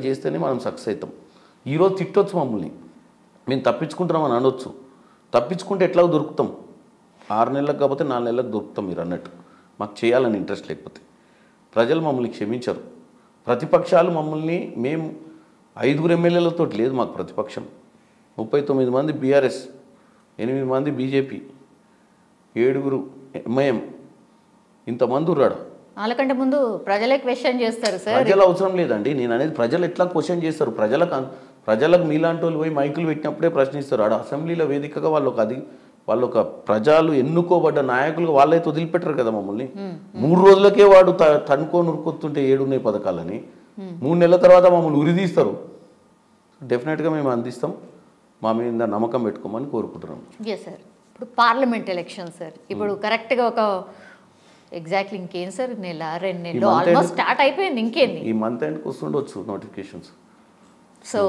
చేస్తేనే మనం సక్సెస్ అవుతాం. ఈరోజు తిట్టొచ్చు మమ్మల్ని, మేము తప్పించుకుంటున్నామని అనొచ్చు. తప్పించుకుంటే ఎట్లా దొరుకుతాం? 6 నెలలకు కాకపోతే 4 నెలలకు దొరుకుతాం. మీరు అన్నట్టు మాకు చేయాలని ఇంట్రెస్ట్ లేకపోతే ప్రజలు మమ్మల్ని క్షమించరు. ప్రతిపక్షాలు మమ్మల్ని, మేము 5 ఎమ్మెల్యేలతో లేదు మాకు ప్రతిపక్షం. 39 మంది బీఆర్ఎస్, 8 మంది బీజేపీ, 7 ఎంఐఎం, ఇంతమంది ఉన్నాడు. వాళ్ళకంటే ముందు ప్రజలే క్వశ్చన్ చేస్తారు సార్. ప్రజలు అవసరం లేదండి. నేను అనేది ప్రజలు ఎట్లా క్వశ్చన్ చేస్తారు? ప్రజలకు మీలాంటి వాళ్ళు పోయి మైకులు పెట్టినప్పుడే ప్రశ్నిస్తారు. ఆడ అసెంబ్లీల వేదికగా వాళ్ళు ఒక ప్రజలు ఎన్నుకోబడ్డ నాయకులు వాళ్ళైతే వదిలిపెట్టరు కదా మమ్మల్ని. 3 రోజులకే వాడు తనుకొని ఉరుకొస్తుంటే 7 ఉన్నాయి పథకాలని 3 నెలల తర్వాత మమ్మల్ని ఉరిదీస్తారు. డెఫినెట్గా మేము అందిస్తాం. మా మీద నమ్మకం పెట్టుకోమని కోరుకుంటున్నాం. Yes sir. ఇప్పుడు పార్లమెంట్ ఎలక్షన్ సార్, ఇప్పుడు కరెక్ట్గా ఒక ఎగ్జాక్ట్లీ ఇంకేం సార్, 1-2 నెలలు ఆల్మోస్ట్ స్టార్ట్ అయిపోయింది. ఇంకేంది ఈ మంత్ ఎండ్కి వస్తుండొచ్చు నోటిఫికేషన్స్. సో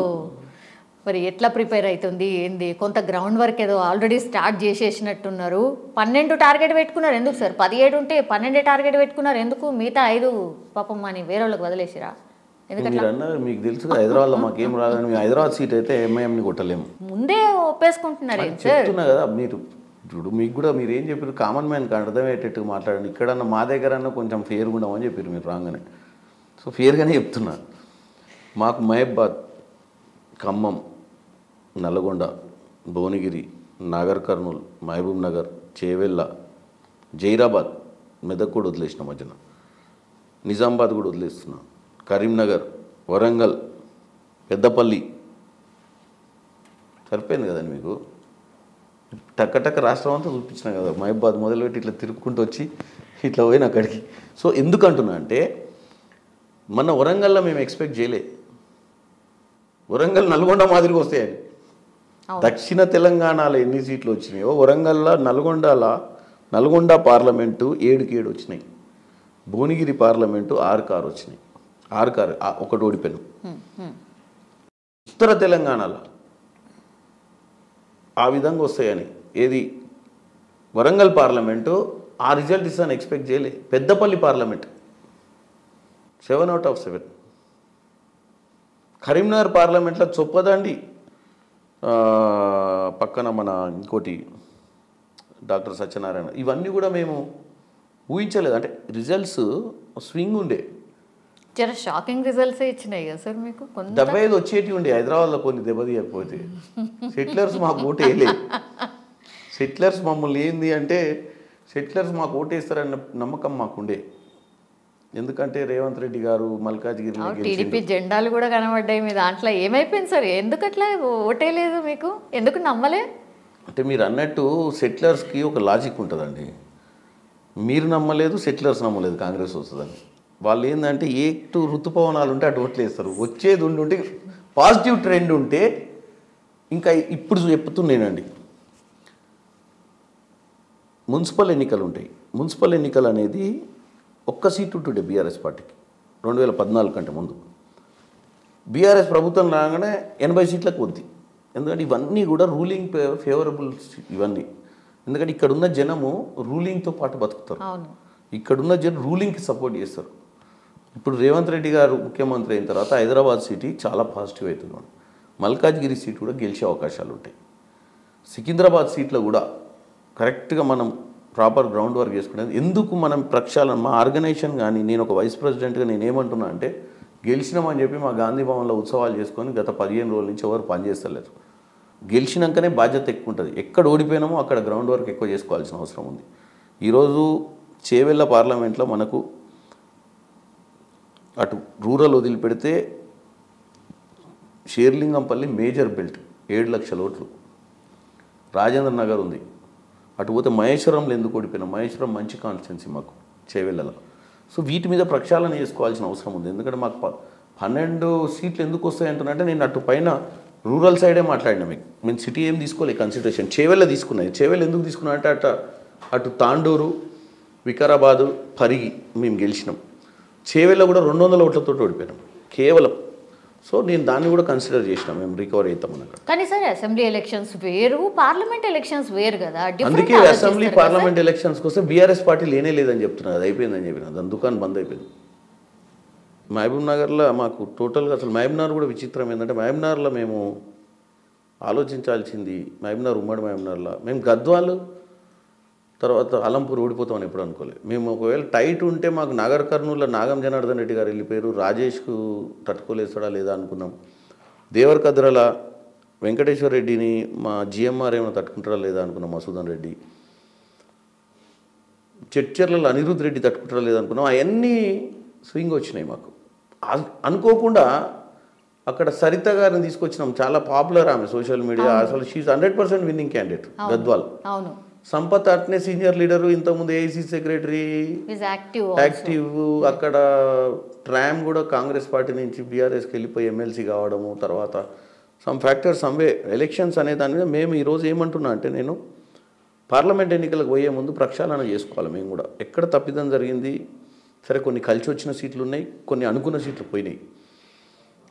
మరి ఎట్లా ప్రిపేర్ అవుతుంది ఏంది? కొంత గ్రౌండ్ వర్క్ ఏదో ఆల్రెడీ స్టార్ట్ చేసేసినట్టున్నారు. 12 టార్గెట్ పెట్టుకున్నారు ఎందుకు సార్? 17 ఉంటే 12 టార్గెట్ పెట్టుకున్నారు ఎందుకు? మిగతా 5 పాపం అని వేరే వాళ్ళకి వదిలేసిరా? మీరు అన్నారు, మీకు తెలుసు హైదరాబాద్లో మాకేం రాదని. మేము హైదరాబాద్ సీట్ అయితే ఎంఐఎంని కొట్టలేము. ముందే ఒప్పేసుకుంటున్నారు చెప్తున్నా కదా. మీరు ఇప్పుడు మీకు కూడా మీరు ఏం చెప్పారు? కామన్ మ్యాన్కి అర్థమయ్యేటట్టు మాట్లాడండి. ఇక్కడన్నా మా దగ్గర కొంచెం ఫేర్గా ఉండమని చెప్పారు మీరు రాగానే. సో ఫేర్గానే చెప్తున్నా. మాకు మహబాద్, ఖమ్మం, నల్గొండ, భువనగిరి, నాగర్ కర్నూల్, మహబూబ్ నగర్, చేవెళ్ళ, జైరాబాద్, మెదక్ కూడా వదిలేసిన మధ్యన, నిజామాబాద్ కూడా వదిలేస్తున్నా, కరీంనగర్, వరంగల్, పెద్దపల్లి. సరిపోయింది కదండి మీకు. టక్క రాష్ట్రం అంతా చూపించిన కదా. మహబాద్ మొదలుపెట్టి ఇట్లా తిరుక్కుంటూ వచ్చి ఇట్లా పోయిన అక్కడికి. సో ఎందుకంటున్నా అంటే మన వరంగల్లో మేము ఎక్స్పెక్ట్ చేయలే. వరంగల్ నల్గొండ మాదిరిగా వస్తాయని. దక్షిణ తెలంగాణలో ఎన్ని సీట్లు వచ్చినాయో వరంగల్లో నల్గొండ పార్లమెంటు 7కి 7 వచ్చినాయి. భువనగిరి పార్లమెంటు 6కి 6 వచ్చినాయి. 6కి 6 ఒకటి ఓడిపోయాను. ఉత్తర తెలంగాణలో ఆ విధంగా వస్తాయని ఏది వరంగల్ పార్లమెంటు ఆ రిజల్ట్ ఇస్తాను ఎక్స్పెక్ట్ చేయలే. Peddapalli parliament 7 out of 7. Karimnagar పార్లమెంట్లో చొప్పదండి పక్కన మన ఇంకోటి డాక్టర్ సత్యనారాయణ. ఇవన్నీ కూడా మేము ఊహించలేదు. అంటే రిజల్ట్స్ స్వింగ్ ఉండే. చాలా షాకింగ్ రిజల్ట్స్ ఇచ్చినాయి కదా సార్ మీకు. 75 వచ్చేటివి ఉండే హైదరాబాద్లో కొన్ని దెబ్బతీయకపోతే. సెటిలర్స్ మాకు ఓటు వేయలేదు. సెటిలర్స్ మమ్మల్ని ఏంది అంటే సెటిలర్స్ మాకు ఓటేస్తారన్న నమ్మకం మాకుండే. ఎందుకంటే రేవంత్ రెడ్డి గారు మల్కాజ్గిరి టీడీపీ జెండాలు కూడా కనబడ్డాయి మీ దాంట్లో. ఏమైపోయింది సార్? ఎందుకు అట్లా ఓటేలేదు మీకు? ఎందుకు నమ్మలే? అంటే మీరు అన్నట్టు సెటిలర్స్కి ఒక లాజిక్ ఉంటుందండి. మీరు నమ్మలేదు, సెటిలర్స్ నమ్మలేదు కాంగ్రెస్ వస్తుందని. వాళ్ళు ఏంటంటే ఎటు ఋతుపవనాలు ఉంటే అటు ఓట్లు వేస్తారు. వచ్చేది ఉంటే పాజిటివ్ ట్రెండ్ ఉంటే. ఇంకా ఇప్పుడు చెప్తున్నానండి, మున్సిపల్ ఎన్నికలు ఉంటాయి. మున్సిపల్ ఎన్నికలు అనేది ఒక్క సీటు ఉంటుండే బీఆర్ఎస్ పార్టీకి 2014 కంటే ముందు. బీఆర్ఎస్ ప్రభుత్వం రాగానే 80 సీట్లకు వద్ది. ఎందుకంటే ఇవన్నీ కూడా రూలింగ్ ఫేవరబుల్ ఇవన్నీ. ఎందుకంటే ఇక్కడున్న జనము రూలింగ్తో పాటు బతుకుతారు. ఇక్కడున్న జనం రూలింగ్కి సపోర్ట్ చేస్తారు. ఇప్పుడు రేవంత్ రెడ్డి గారు ముఖ్యమంత్రి అయిన తర్వాత హైదరాబాద్ సిటీ చాలా పాజిటివ్ అవుతుంది. మల్కాజ్గిరి సీట్ కూడా గెలిచే అవకాశాలు ఉంటాయి. సికింద్రాబాద్ సీట్లో కూడా కరెక్ట్గా మనం ప్రాపర్ గ్రౌండ్ వర్క్ చేసుకునేది. ఎందుకు మనం ప్రక్షాళన మా ఆర్గనైజేషన్ కానీ నేను ఒక వైస్ ప్రెసిడెంట్గా నేను ఏమంటున్నా అంటే గెలిచినామని చెప్పి మా గాంధీ భవన్లో ఉత్సవాలు చేసుకొని గత 15 రోజుల నుంచి ఎవరు పనిచేస్తలేరు. గెలిచినాకనే బాధ్యత ఎక్కువ ఉంటుంది. ఎక్కడ ఓడిపోయినామో అక్కడ గ్రౌండ్ వర్క్ ఎక్కువ చేసుకోవాల్సిన అవసరం ఉంది. ఈరోజు చేవెళ్ళ పార్లమెంట్లో మనకు అటు రూరల్ వదిలిపెడితే షేర్లింగంపల్లి మేజర్ బెల్ట్ 7 లక్షల ఓట్లు. రాజేంద్ర నగర్ ఉంది. అటు పోతే మహేశ్వరంలో ఎందుకు ఓడిపోయినా? మహేశ్వరం మంచి కాన్స్టిట్యున్సీ మాకు చేవెళ్ళలో. సో వీటి మీద ప్రక్షాళన చేసుకోవాల్సిన అవసరం ఉంది. ఎందుకంటే మాకు 12 సీట్లు ఎందుకు వస్తాయి అంటున్నారంటే నేను అటు పైన రూరల్ సైడే మాట్లాడినా. మేము సిటీ ఏం తీసుకోలేదు కన్సిడరేషన్. చేవెళ్ళ తీసుకున్నాయి. చేవెళ్ళ ఎందుకు తీసుకున్నా అంటే అటు తాండూరు, వికారాబాదు, పరిగి మేము గెలిచినాం. చేవెళ్ళ కూడా 200 ఓట్లతో ఓడిపోయినాం కేవలం. సో నేను దాన్ని కూడా కన్సిడర్ చేసినా మేము రికవర్ అవుతాం అన్నట్టు. కానీ సార్ అసెంబ్లీ ఎలక్షన్స్ వేరు, పార్లమెంట్ ఎలక్షన్స్ వేరు కదా. అందుకే అసెంబ్లీ పార్లమెంట్ ఎలక్షన్స్కి వస్తే బీఆర్ఎస్ పార్టీ లేనే లేదని చెప్తున్నారు. అది అయిపోయిందని చెప్పిన దాని దుకాణం బంద్ అయిపోయింది. మహబూబ్ నగర్లో మాకు టోటల్గా అసలు మహబూబ్ నగర్ కూడా విచిత్రం ఏంటంటే మహబూబ్ నగర్లో మేము ఆలోచించాల్సింది మహబూబ్ నగర్ ఉమ్మడి మహబూబ్ నగర్లో మేము గద్వాలు తర్వాత అలంపూర్ ఓడిపోతామని ఎప్పుడు అనుకోలేదు. మేము ఒకవేళ టైట్ ఉంటే మాకు నగర్ కర్నూలులో నాగం జనార్దన్ రెడ్డి గారు వెళ్ళిపోయారు, రాజేష్కు తట్టుకోలేస్తాడా లేదా అనుకున్నాం. దేవరకద్రల వెంకటేశ్వర రెడ్డిని మా జిఎంఆర్ ఏమైనా తట్టుకుంటాడా లేదా అనుకున్నాం, మసూదన్ రెడ్డి. చర్చర్లలో అనిరుద్ధ్ రెడ్డి తట్టుకుంటారా లేదా అనుకున్నాం. అవన్నీ స్వింగ్ వచ్చినాయి మాకు. అనుకోకుండా అక్కడ సరిత గారిని తీసుకొచ్చినాం, చాలా పాపులర్ ఆమె సోషల్ మీడియా, అసలు she 100% winning candidate Gadwal. Sampath అట్నే సీనియర్ లీడరు, ఇంతకుముందు ఏఐసీ సెక్రటరీ, యాక్టివ్. అక్కడ ట్రామ్ కూడా కాంగ్రెస్ పార్టీ నుంచి బీఆర్ఎస్కి వెళ్ళిపోయి ఎమ్మెల్సీ కావడము, తర్వాత సమ్ ఫ్యాక్టర్స్ సమ్వే ఎలక్షన్స్ అనే దాని మీద మేము ఈరోజు ఏమంటున్నా అంటే, నేను పార్లమెంట్ ఎన్నికలకు పోయే ముందు ప్రక్షాళన చేసుకోవాలి. మేము కూడా ఎక్కడ తప్పిదం జరిగింది, సరే కొన్ని కలిసి వచ్చిన సీట్లు ఉన్నాయి, కొన్ని అనుకున్న సీట్లు పోయినాయి.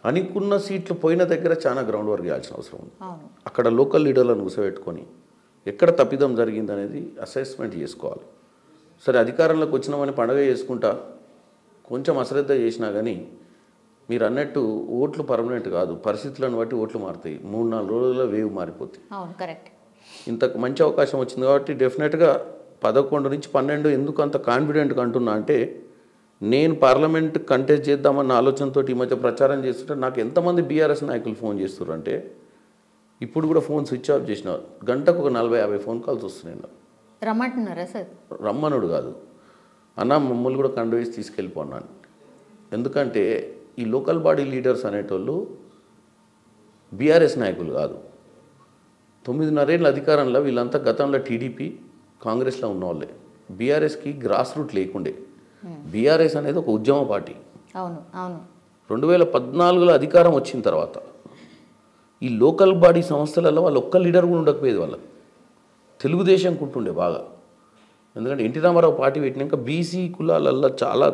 అనుకున్న సీట్లు పోయిన దగ్గర చాలా గ్రౌండ్ వర్క్ చేయాల్సిన అవసరం ఉంది. అక్కడ లోకల్ లీడర్లను కూర్చోబెట్టుకొని ఎక్కడ తప్పిదం జరిగింది అనేది అసెస్మెంట్ చేసుకోవాలి. సరే అధికారంలోకి వచ్చినామని పండగ చేసుకుంటా కొంచెం అశ్రద్ధ చేసినా కానీ మీరు అన్నట్టు ఓట్లు పర్మనెంట్ కాదు, పరిస్థితులను బట్టి ఓట్లు మారుతాయి. 3-4 రోజుల్లో వేవ్ మారిపోతాయి. ఇంత మంచి అవకాశం వచ్చింది కాబట్టి డెఫినెట్గా 11 నుంచి 12 ఎందుకు అంత కాన్ఫిడెంట్గా అంటున్నా అంటే, నేను పార్లమెంట్ కంటెస్ట్ చేద్దామన్న ఆలోచనతో ఈ మధ్య ప్రచారం చేస్తుంటే నాకు ఎంతమంది బీఆర్ఎస్ నాయకులు ఫోన్ చేస్తున్నారు అంటే, ఇప్పుడు కూడా ఫోన్ స్విచ్ ఆఫ్ చేసిన గంటకు ఒక 40-50 ఫోన్ కాల్స్ వస్తున్నాయి. రమ్మంటున్నారా సార్? రమ్మనుడు కాదు అన్న, మమ్మల్ని కూడా కండవేసి తీసుకెళ్ళిపోన్నాను. ఎందుకంటే ఈ లోకల్ బాడీ లీడర్స్ అనేటోళ్ళు బీఆర్ఎస్ నాయకులు కాదు. 9.5 ఏళ్ళ అధికారంలో వీళ్ళంతా గతంలో టీడీపీ కాంగ్రెస్లో ఉన్నవాళ్ళే. బీఆర్ఎస్కి గ్రాస్ రూట్ లేకుండే. బీఆర్ఎస్ అనేది ఒక ఉద్యమ పార్టీ. 2014లో అధికారం వచ్చిన తర్వాత ఈ లోకల్ బాడీ సంస్థలలో వాళ్ళు ఒక్క లీడర్ కూడా ఉండకపోయేది. వాళ్ళ తెలుగుదేశం కుంటుండే బాగా. ఎందుకంటే ఎన్టీ రామారావు పార్టీ పెట్టినాక బీసీ కులాలల్లో చాలా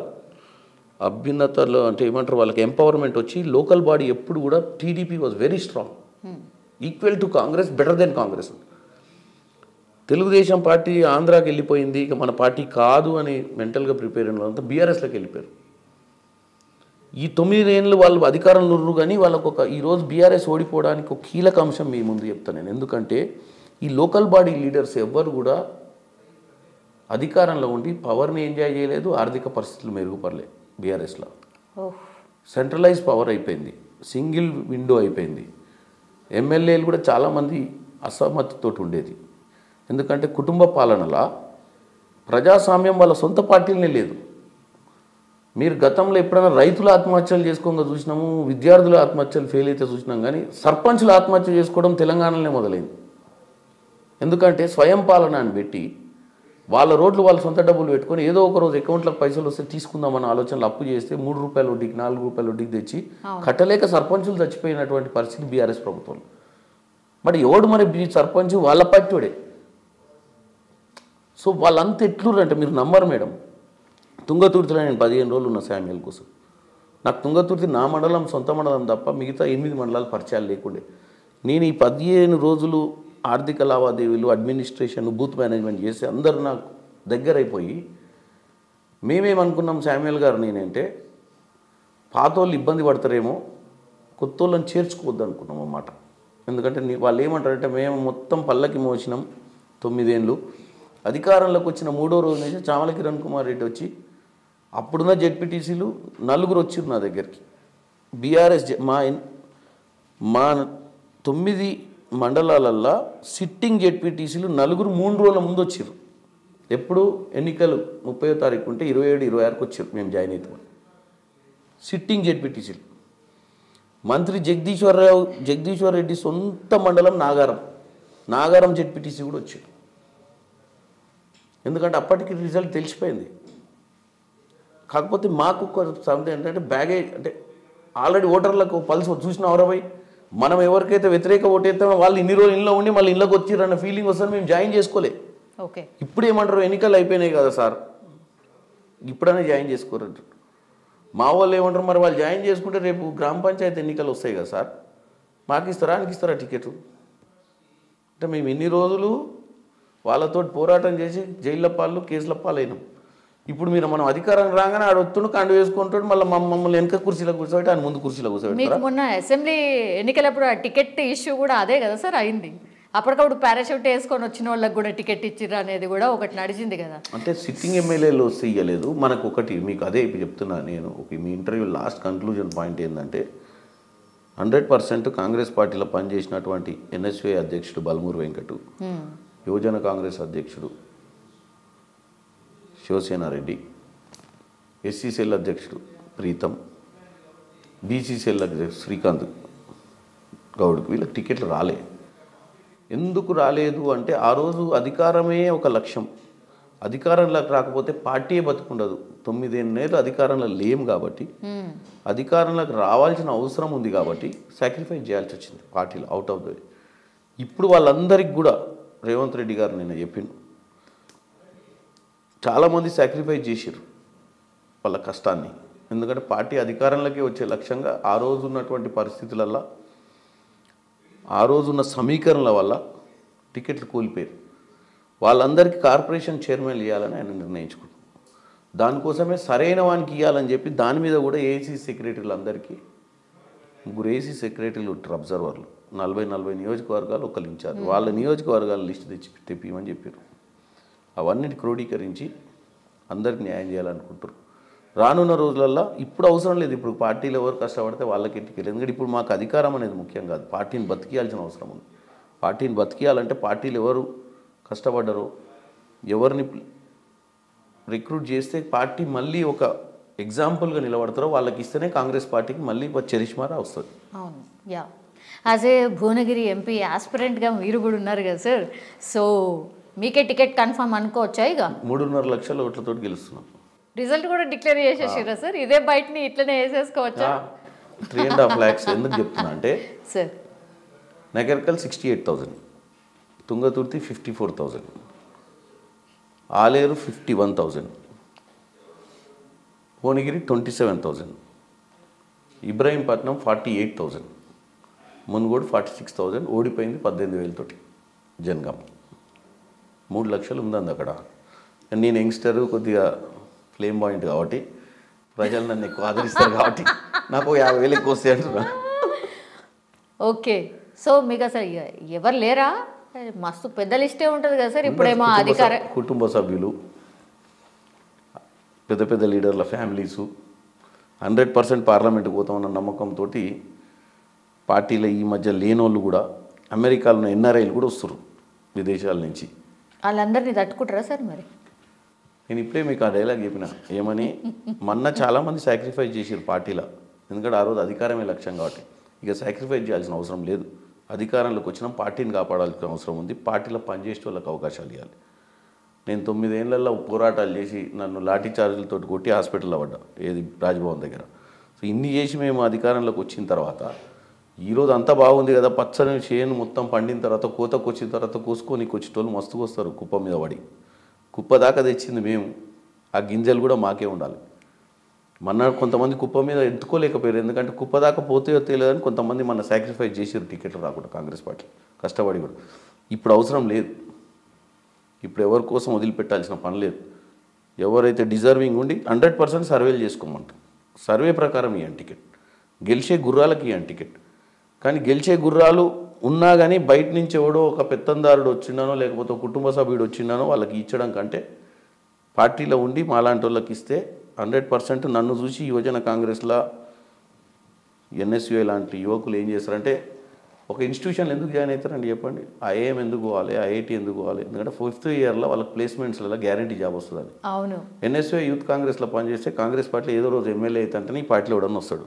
అభ్యున్నతలు అంటే ఏమంటారు, వాళ్ళకి ఎంపవర్మెంట్ వచ్చి లోకల్ బాడీ ఎప్పుడు కూడా TDP was very strong, equal to Congress, better than Congress. Telugu Desam party ఆంధ్రాకి వెళ్ళిపోయింది, ఇక మన పార్టీ కాదు అని మెంటల్గా ప్రిపేర్ అయిన వాళ్ళంతా బీఆర్ఎస్లోకి వెళ్ళిపోయారు. ఈ 9 ఏళ్ళు వాళ్ళు అధికారంలో ఉన్నారు కానీ వాళ్ళకు ఈరోజు బీఆర్ఎస్ ఓడిపోవడానికి ఒక కీలక అంశం మీ ముందు చెప్తాను నేను. ఎందుకంటే ఈ లోకల్ బాడీ లీడర్స్ ఎవ్వరు కూడా అధికారంలో ఉండి పవర్ని ఎంజాయ్ చేయలేదు, ఆర్థిక పరిస్థితులు మెరుగుపడలేదు. బీఆర్ఎస్లో సెంట్రలైజ్ పవర్ అయిపోయింది, సింగిల్ విండో అయిపోయింది. ఎమ్మెల్యేలు కూడా చాలామంది అసమ్మతితో ఉండేది. ఎందుకంటే కుటుంబ పాలనలా ప్రజాస్వామ్యం వాళ్ళ సొంత పార్టీలనే లేదు. మీరు గతంలో ఎప్పుడైనా రైతుల ఆత్మహత్యలు చేసుకోగా చూసినాము, విద్యార్థుల ఆత్మహత్యలు ఫెయిల్ అయితే చూసినాం, కానీ సర్పంచులు ఆత్మహత్య చేసుకోవడం తెలంగాణలోనే మొదలైంది. ఎందుకంటే స్వయం పాలన అని పెట్టి వాళ్ళ రోడ్లు వాళ్ళ సొంత డబ్బులు పెట్టుకొని ఏదో ఒక రోజు అకౌంట్లకు పైసలు వస్తే తీసుకుందామన్న ఆలోచనలు అప్పు చేస్తే 3 రూపాయల వడ్డీకి 4 రూపాయల వడ్డీకి తెచ్చి కట్టలేక సర్పంచులు చచ్చిపోయినటువంటి పరిస్థితి బీఆర్ఎస్ ప్రభుత్వం. మరి ఎవడు మరి సర్పంచ్ వాళ్ళ పార్టీడే. సో వాళ్ళంతా ఎట్లుర్రు అంటే మీరు నమ్మరు మేడం. తుంగతుర్తిలో నేను 15 రోజులు ఉన్న శామ్యుల్ కోసం. నాకు తుంగతుర్తి నా మండలం, సొంత మండలం తప్ప మిగతా 8 మండలాలు పరిచయాలు లేకుండే. నేను ఈ 15 రోజులు ఆర్థిక లావాదేవీలు, అడ్మినిస్ట్రేషన్, బూత్ మేనేజ్మెంట్ చేసి అందరూ నాకు దగ్గర అయిపోయి మేమేమనుకున్నాం శామ్యుల్ గారు నేనంటే, పాతోళ్ళు ఇబ్బంది పడతారేమో, కొత్త వాళ్ళని చేర్చుకోవద్దు అనుకున్నాం అన్నమాట. ఎందుకంటే వాళ్ళు ఏమంటారంటే, మేము మొత్తం పల్లకి మోసినాం 9 ఏళ్ళు, అధికారంలోకి వచ్చిన 3వ రోజు నుంచి చామల కిరణ్ కుమార్ రెడ్డి వచ్చి అప్పుడున్న జెడ్పీటీసీలు 4 వచ్చారు నా దగ్గరికి. బీఆర్ఎస్ మా 9 మండలాలల్లో సిట్టింగ్ జెడ్పీటీసీలు 4 3 రోజుల ముందు వచ్చారు. ఎప్పుడు ఎన్నికలు 30వ తారీఖు ఉంటే 27, 26కి వచ్చారు మేము జాయిన్ అవుతాం. సిట్టింగ్ జెడ్పీటీసీలు. మంత్రి జగదీశ్వర్ రెడ్డి సొంత మండలం నాగారం జెడ్పీటీసీ కూడా వచ్చారు. ఎందుకంటే అప్పటికి రిజల్ట్ తెలిసిపోయింది. కాకపోతే మాకు సమస్య ఏంటంటే బ్యాగేజ్, అంటే ఆల్రెడీ ఓటర్లకు పల్స్ చూసిన ఎవరై మనం ఎవరికైతే వ్యతిరేక ఓటు వేస్తామో వాళ్ళు ఇన్ని రోజులు ఇంట్లో ఉండి మళ్ళీ ఇళ్ళకి వచ్చిరన్న ఫీలింగ్ వస్తుంది. మేము జాయిన్ చేసుకోలే. ఇప్పుడు ఏమంటారు, ఎన్నికలు అయిపోయినాయి కదా సార్, ఇప్పుడైనా జాయిన్ చేసుకోరంటారు. మా వాళ్ళు ఏమంటారు, మరి వాళ్ళు జాయిన్ చేసుకుంటే రేపు గ్రామ పంచాయతీ ఎన్నికలు వస్తాయి కదా సార్, మాకు ఇస్తారా ఆయనకి ఇస్తారా టికెట్? అంటే మేము ఇన్ని రోజులు వాళ్ళతో పోరాటం చేసి జైళ్ళ పాలు, కేసుల పాలు అయినాం. ఇప్పుడు మీరు మనం అధికారం రాగానే ఆడ వస్తుండు కండు వేసుకుంటాడు, మళ్ళీ మమ్మల్ని వెనక కుర్చీలో కూర్చోబెట్టి ఆయన ముందు కుర్చీలో మీకు కూర్చోబెడతారా? మొన్న అసెంబ్లీ ఎన్నికలప్పుడు ఆ టికెట్ ఇష్యూ కూడా అదే కదా సార్ అయింది. అప్పటికప్పుడు పారాషూట్ వేసుకొని వచ్చిన వాళ్ళకి కూడా టికెట్ ఇచ్చిర్రు అనేది కూడా ఒకటి నడిచింది కదా. అంటే సిట్టింగ్ ఎమ్మెల్యేలు వస్తే ఇయ్యలేదు మనకు. ఒకటి మీకు అదే ఇప్పుడు చెప్తున్నా నేను, మీ ఇంటర్వ్యూ లాస్ట్ కన్క్లూజన్ పాయింట్ ఏంటంటే 100% కాంగ్రెస్ పార్టీలో పనిచేసినటువంటి ఎన్ఎస్వై అధ్యక్షుడు బల్మూరు వెంకటు, యువజన కాంగ్రెస్ అధ్యక్షుడు శివసేనారెడ్డి, ఎస్సీ సెల్ అధ్యక్షుడు ప్రీతం, బీసీ సెల్ అధ్యక్షుడు శ్రీకాంత్ గౌడ్కి వీళ్ళకి టికెట్లు రాలే. ఎందుకు రాలేదు అంటే ఆ రోజు అధికారమే ఒక లక్ష్యం. అధికారంలోకి రాకపోతే పార్టీయే బతుకుండదు. 9 ఏళ్ళు అధికారంలో లేం కాబట్టి అధికారంలోకి రావాల్సిన అవసరం ఉంది కాబట్టి సాక్రిఫైస్ చేయాల్సి వచ్చింది పార్టీలో అవుట్ ఆఫ్ ద వే. ఇప్పుడు వాళ్ళందరికీ కూడా రేవంత్ రెడ్డి గారు నిన్న చెప్పిండు, చాలామంది సాక్రిఫైస్ చేసిర్రు వాళ్ళ కష్టాన్ని. ఎందుకంటే పార్టీ అధికారంలోకి వచ్చే లక్ష్యంగా ఆ రోజు ఉన్నటువంటి పరిస్థితులల్లో, ఆ రోజున్న సమీకరణల వల్ల టికెట్లు కూలిపోయారు. వాళ్ళందరికీ కార్పొరేషన్ చైర్మన్ ఇవ్వాలని ఆయన నిర్ణయించుకున్నాడు. దానికోసమే సరైన వానికి ఇవ్వాలని చెప్పి దాని మీద కూడా ఏసీ సెక్రటరీలు అందరికీ 3 ఏసీ సెక్రటరీలు ఉంటారు, అబ్జర్వర్లు. 40 నియోజకవర్గాలు ఒకళ్ళు ఇన్ఛార్జ్. వాళ్ళ నియోజకవర్గాల లిస్టు తెప్పిమని చెప్పారు. అవన్నిటి క్రోడీకరించి అందరికి న్యాయం చేయాలనుకుంటారు. రానున్న రోజులల్లో ఇప్పుడు అవసరం లేదు, ఇప్పుడు పార్టీలు ఎవరు కష్టపడితే వాళ్ళకి టికెట్. ఎందుకంటే ఇప్పుడు మాకు అధికారం అనేది ముఖ్యం కాదు, పార్టీని బతికియాల్సిన అవసరం ఉంది. పార్టీని బతికియాలంటే పార్టీలు ఎవరు కష్టపడ్డారో, ఎవరిని రిక్రూట్ చేస్తే పార్టీ మళ్ళీ ఒక ఎగ్జాంపుల్గా నిలబడతారో వాళ్ళకి ఇస్తేనే కాంగ్రెస్ పార్టీకి మళ్ళీ చరిష్మారా వస్తుంది. అవును, yeah. As a Bhuvanagiri MP ఆస్పిరెంట్గా మీరు కూడా ఉన్నారు కదా సార్, సో మీకే టికెట్ కన్ఫర్మ్ అనుకోవచ్చా? ఇక 3.5 లక్షల ఓట్లతో గెలుస్తున్నాం. రిజల్ట్ కూడా డిక్లేర్ చేసేసారా సార్? ఇదే బయటని ఇట్లనే వేసేసుకోవచ్చా? 3.5 lakhs. ఎందుకు చెప్తున్నా అంటే సార్ నగర్కల్ 68,000, తుంగతుర్తి 54,000, ఆలేరు 51,000, భువనగిరి 27,000, ఇబ్రాహీంపట్నం 48,000, మున్గోడు 46,000. ఓడిపోయింది 18,000 తోటి జనగాం. 3 లక్షలు ఉందండి అక్కడ. నేను యంగ్స్టర్, కొద్దిగా ఫ్లేమ్ పాయింట్ కాబట్టి ప్రజలు నన్ను ఎక్కువ ఆదరిస్తారు కాబట్టి నాకు 50,000 ఎక్కువ వస్తాయి అంటున్నా. ఓకే, సో మీకు అసలు ఎవరు లేరా? మస్తు పెద్ద లిస్టే ఉంటుంది కదా సార్. ఇప్పుడేమో అధికార కుటుంబ సభ్యులు, పెద్ద పెద్ద లీడర్ల ఫ్యామిలీసు 100% పార్లమెంట్కి పోతామన్న నమ్మకంతో పార్టీలో ఈ మధ్య లేనోళ్ళు కూడా, అమెరికాలో ఉన్న ఎన్ఆర్ఐలు కూడా వస్తారు విదేశాల నుంచి. వాళ్ళందరినీ తట్టుకుంటారా సార్? మరి నేను ఇప్పుడే మీకు ఆ డైలాగ్ చెప్పిన ఏమని, మొన్న చాలామంది సాక్రిఫైస్ చేసారు పార్టీలో. ఎందుకంటే ఆ రోజు అధికారమే లక్ష్యం కాబట్టి ఇక సాక్రిఫైస్ చేయాల్సిన అవసరం లేదు. అధికారంలోకి వచ్చినా పార్టీని కాపాడాల్సిన అవసరం ఉంది. పార్టీలో పనిచేసే వాళ్ళకి అవకాశాలు ఇవ్వాలి. నేను 9 ఏళ్లలో పోరాటాలు చేసి నన్ను లాఠీ చార్జీలతో కొట్టి హాస్పిటల్లో పడ్డా, ఏది రాజ్భవన్ దగ్గర. సో ఇన్ని చేసి మేము అధికారంలోకి వచ్చిన తర్వాత ఈరోజు అంతా బాగుంది కదా, పచ్చని చేను మొత్తం పండిన తర్వాత కోతకు వచ్చిన తర్వాత కోసుకొని వచ్చేటోళ్ళు మస్తుగా వస్తారు కుప్ప మీద పడి. కుప్ప దాకా తెచ్చింది మేము, ఆ గింజలు కూడా మాకే ఉండాలి. మొన్న కొంతమంది కుప్ప మీద ఎత్తుకోలేకపోయారు, ఎందుకంటే కుప్ప దాకా పోతే తెలియదని కొంతమంది మన సాక్రిఫైస్ చేసారు టికెట్లు రాకుండా కాంగ్రెస్ పార్టీ కష్టపడి కూడా. ఇప్పుడు అవసరం లేదు, ఇప్పుడు ఎవరి కోసం వదిలిపెట్టాల్సిన పని లేదు. ఎవరైతే డిజర్వింగ్ ఉండి 100% సర్వేలు చేసుకోమంటాం, సర్వే ప్రకారం ఇవ్వండి టికెట్. గెలిచే గుర్రాలకి ఇవ్వండి టికెట్. కానీ గెలిచే గుర్రాలు ఉన్నా కానీ బయట నుంచి ఎవడో ఒక పెత్తందారుడు వచ్చిండానో లేకపోతే ఒక కుటుంబ సభ్యుడు వచ్చిండానో వాళ్ళకి ఇచ్చడం కంటే పార్టీలో ఉండి మాలాంటి వాళ్ళకి ఇస్తే 100% నన్ను చూసి యువజన కాంగ్రెస్లో ఎన్ఎస్యుఐ లాంటి యువకులు ఏం చేస్తారంటే, ఒక ఇన్స్టిట్యూషన్లు ఎందుకు జాయిన్ అవుతారండి చెప్పండి? ఐఏఎం ఎందుకు పోవాలి, ఐఐటి ఎందుకు పోవాలి? ఎందుకంటే 5th ఇయర్లో వాళ్ళకి ప్లేస్మెంట్స్లలో గ్యారంటీ జాబ్ వస్తుందని. అవును, ఎన్ఎస్యుఐ యూత్ కాంగ్రెస్లో పనిచేస్తే కాంగ్రెస్ పార్టీలో ఏదో రోజు ఎమ్మెల్యే అవుతుంటే ఈ పార్టీలో ఎవడన్నా వస్తాడు.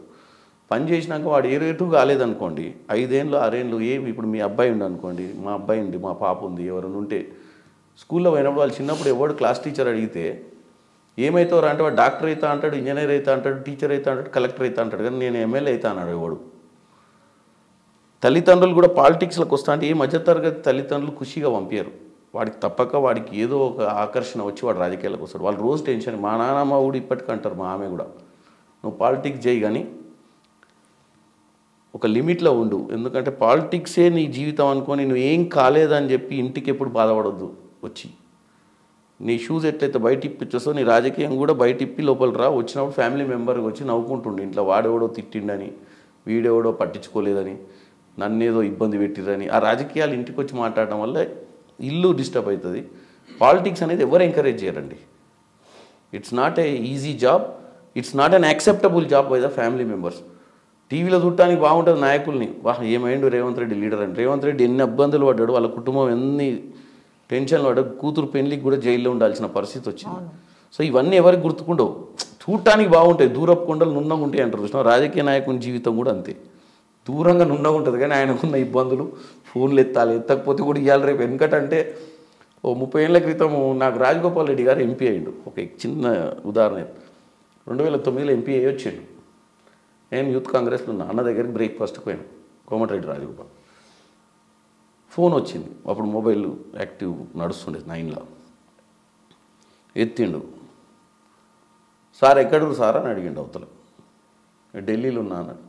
పని చేసినాక వాడు ఏ రేటు కాలేదనుకోండి, 5 ఏళ్ళు 6 ఏళ్ళు ఏమి, ఇప్పుడు మీ అబ్బాయి ఉండి అనుకోండి, మా అబ్బాయి ఉంది, మా పాప ఉంది, ఎవరైనా ఉంటే స్కూల్లో పోయినప్పుడు వాళ్ళు చిన్నప్పుడు ఎవడు క్లాస్ టీచర్ అడిగితే ఏమవుతారు అంటే వాడు డాక్టర్ అవుతా అంటాడు, ఇంజనీర్ అవుతా అంటాడు, టీచర్ అవుతా అంటాడు, కలెక్టర్ అవుతా అంటాడు. కానీ నేను ఎమ్మెల్యే అవుతా అన్నాడు ఎవడు. తల్లిదండ్రులు కూడా పాలిటిక్స్లోకి వస్తా అంటే ఏ మధ్యతరగతి తల్లిదండ్రులు ఖుషిగా పంపారు. వాడికి తప్పక వాడికి ఏదో ఒక ఆకర్షణ వచ్చి వాడు రాజకీయాలకు వస్తాడు. వాళ్ళు రోజు టెన్షన్. మా నాన్నమ్మ కూడా ఇప్పటికంటారు, మా ఆమె కూడా, నువ్వు పాలిటిక్స్ చేయి కానీ ఒక లిమిట్లో ఉండు. ఎందుకంటే పాలిటిక్సే నీ జీవితం అనుకొని నువ్వు ఏం కాలేదని చెప్పి ఇంటికి ఎప్పుడు బాధపడొద్దు వచ్చి. నీ షూస్ ఎట్లయితే బయట ఇప్పించేస్తావు నీ రాజకీయం కూడా బయట ఇప్పి లోపల రా, వచ్చినప్పుడు ఫ్యామిలీ మెంబర్కి వచ్చి నవ్వుకుంటుండే ఇంట్లో వాడెవడో తిట్టిండని, వీడెవడో పట్టించుకోలేదని, నన్నేదో ఇబ్బంది పెట్టిరని. ఆ రాజకీయాలు ఇంటికి వచ్చి మాట్లాడడం వల్ల ఇల్లు డిస్టర్బ్ అవుతుంది. పాలిటిక్స్ అనేది ఎవరు ఎంకరేజ్ చేయరండి. It's not a easy job, it's not an acceptable job by the family members. టీవీలో చూడటానికి బాగుంటుంది నాయకుల్ని, వాహ్ ఏమైండు రేవంత్ రెడ్డి లీడర్ అని. రేవంత్ రెడ్డి ఎన్ని ఇబ్బందులు పడ్డాడు, వాళ్ళ కుటుంబం ఎన్ని టెన్షన్లు పడ్డాడు, కూతురు పెళ్లికి కూడా జైల్లో ఉండాల్సిన పరిస్థితి వచ్చింది. సో ఇవన్నీ ఎవరికి గుర్తుకుండవు, చూడటానికి బాగుంటాయి, దూరపు కొండలు నున్నగా ఉంటాయి అంటారు చూసినా. రాజకీయ నాయకుని జీవితం కూడా అంతే, దూరంగా నున్నగా ఉంటుంది. కానీ ఆయనకున్న ఇబ్బందులు, ఫోన్లు ఎత్తాలి, ఎత్తకపోతే కూడా ఇవ్వాలి రేపు. ఎందుకంటే ఓ 30 ఏళ్ల క్రితం నాకు రాజగోపాల్ రెడ్డి గారు ఎంపీ అయ్యిండు. ఒక చిన్న ఉదాహరణ, 2009లో ఎంపీ అయ్యి వచ్చాడు. నేను యూత్ కాంగ్రెస్లో ఉన్నా, అన్న దగ్గరికి బ్రేక్ఫాస్ట్కి పోయాను, కోమటిరెడ్డి రాజగోపాల్. ఫోన్ వచ్చింది, అప్పుడు మొబైల్ యాక్టివ్ నడుస్తుండేది 9లో. ఎత్తిండు, సార్ ఎక్కడు సార్ అని అడిగిండు అవతల. ఢిల్లీలో ఉన్నా అన్నాడు.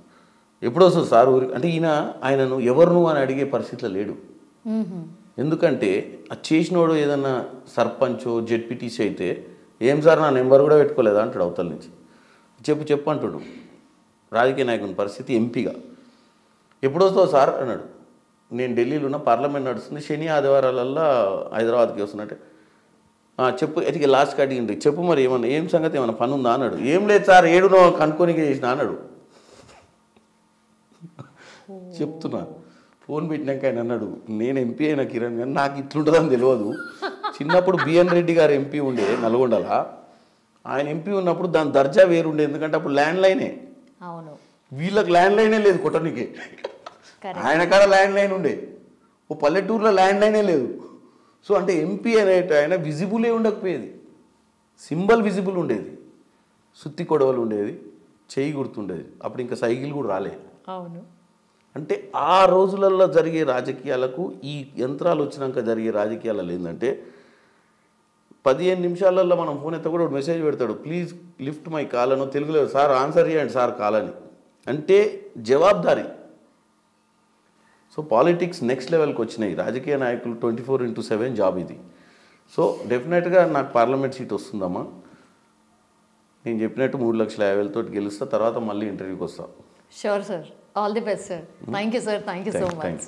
ఎప్పుడు వస్తుంది సార్ ఊరికి అంటే ఆయనను ఎవరు నువ్వు అని అడిగే పరిస్థితిలో లేడు. ఎందుకంటే అది చేసినోడు ఏదన్నా సర్పంచో జెడ్పీటీసీ అయితే ఏం సార్ నా నెంబర్ కూడా పెట్టుకోలేదా అంటాడు అవతల నుంచి. చెప్పు అంటాడు. రాజకీయ నాయకుని పరిస్థితి ఎంపీగా ఎప్పుడు వస్తావు సార్ అన్నాడు. నేను ఢిల్లీలో ఉన్న, పార్లమెంట్ నడుస్తుంది, శని ఆదివారాలల్లో హైదరాబాద్కి వస్తున్నట్టే. చెప్పు ఎతికి లాస్ట్కి అడిగిండు, చెప్పు మరి ఏమన్నా, ఏం సంగతి ఏమన్నా పని ఉందా అన్నాడు. ఏం లేదు సార్, ఏడునో కనుక్కోనికే చేసిన అన్నాడు. చెప్తున్నా, ఫోన్ పెట్టినాక ఆయన అన్నాడు, నేను ఎంపీ అయినా కిరణ్ కానీ నాకు ఇట్లుంటుందని తెలియదు. చిన్నప్పుడు బిఎన్ రెడ్డి గారు ఎంపీ ఉండే నల్గొండలా, ఆయన ఎంపీ ఉన్నప్పుడు దాని దర్జా వేరుండే, ఎందుకంటే అప్పుడు ల్యాండ్ లైనే. అవును, వీళ్ళకి ల్యాండ్ లైనే లేదు కొట్టనికి, ఆయన కాడ ల్యాండ్ లైన్ ఉండే. ఓ పల్లెటూరులో ల్యాండ్ లైనే లేదు. సో అంటే ఎంపీ అనేట ఆయన విజిబులే ఉండకపోయేది, సింబల్ విజిబుల్ ఉండేది, సుత్తి కొడవలు ఉండేది, చేయి గుర్తుండేది. అప్పుడు ఇంకా సైకిల్ కూడా రాలే. అవును, అంటే ఆ రోజులలో జరిగే రాజకీయాలకు ఈ యంత్రాలు వచ్చినాక జరిగే రాజకీయాలలో ఏంటంటే 15 నిమిషాలలో మనం ఫోన్ ఎత్త కూడా ఒక మెసేజ్ పెడతాడు, ప్లీజ్ లిఫ్ట్ మై కాల్ అనో, తెలుగులో సార్ ఆన్సర్ చేయండి సార్ కాల్ అని. అంటే జవాబుదారీ. సో పాలిటిక్స్ నెక్స్ట్ లెవెల్కి వచ్చినాయి. రాజకీయ నాయకులు 24/7 జాబ్ ఇది. సో డెఫినెట్గా నాకు పార్లమెంట్ సీట్ వస్తుందమ్మా. నేను చెప్పినట్టు 3,50,000 గెలుస్తా, తర్వాత మళ్ళీ ఇంటర్వ్యూకి వస్తా. Sure sir, all the best sir. Thank you sir, thank you so much.